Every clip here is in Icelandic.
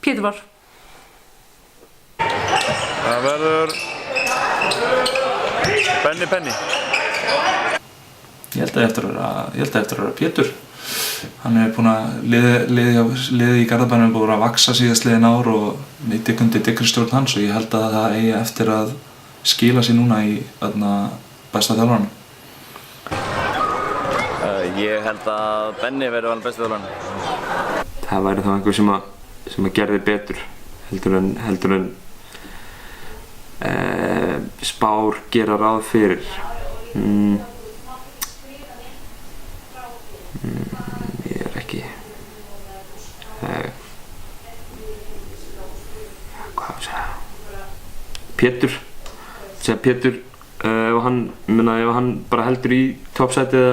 Pétur Már. Það verður Benni. Ég held að eftir að vera Pétur. Hann búinn að liðið í Garðabænum búið að vaxa síðastliðin ár og tek undir dyggri stjórn hans og ég held að það eigi eftir að skila sér núna í besta þjálfaranum. Ég held að Benni verði valinn besti þjálfarinn. Það væri þá einhver sem að gerði betur heldur en spár gera ráð fyrir. Ég er ekki hvað að segja Pétur ef hann bara heldur í toppsætið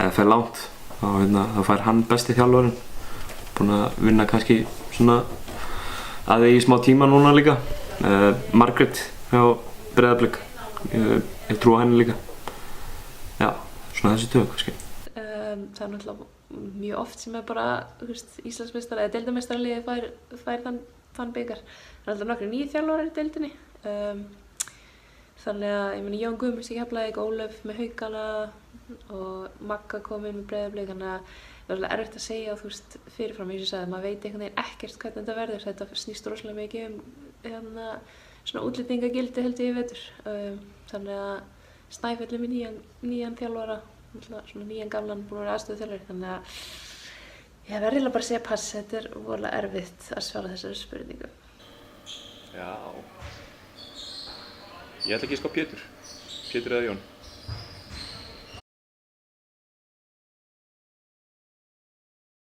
eða fer langt þá fær hann besti þjálfarinn, búinn að vinna kannski svona að í smá tíma núna líka. Margrét hjá Breiðablik, ég trúi henni líka. Já, svona þessi tög kannski. Það náttúrulega mjög oft sem bara Íslandsmeistari eða deildarmeistaraliðið fær þann bikar. Það náttúrulega nokkrir nýju þjálfarar í deildinni. Þannig að ég meina Jón Guðmunds í Keflavík, Ólöf með Haukana og Magga kom inn með Breiðablik, þannig að það er erfitt að segja fyrirfram, eins og ég sagði, maður veit einhvern veginn ekkert hvernig þetta verður. Þetta snýst rosalega mikið svona útlendingagildi held ég í vetur. Þannig að Snæfell er með nýjan þjálfara, svona nýjan gamlan, búinn að vera aðstöðuþjálfari, þannig að ég verð eiginlega bara að segja pass, þetta er voðalega erfitt að svara þessari spurningu. Já. Ég ætla ekki að Pétur eða Jón.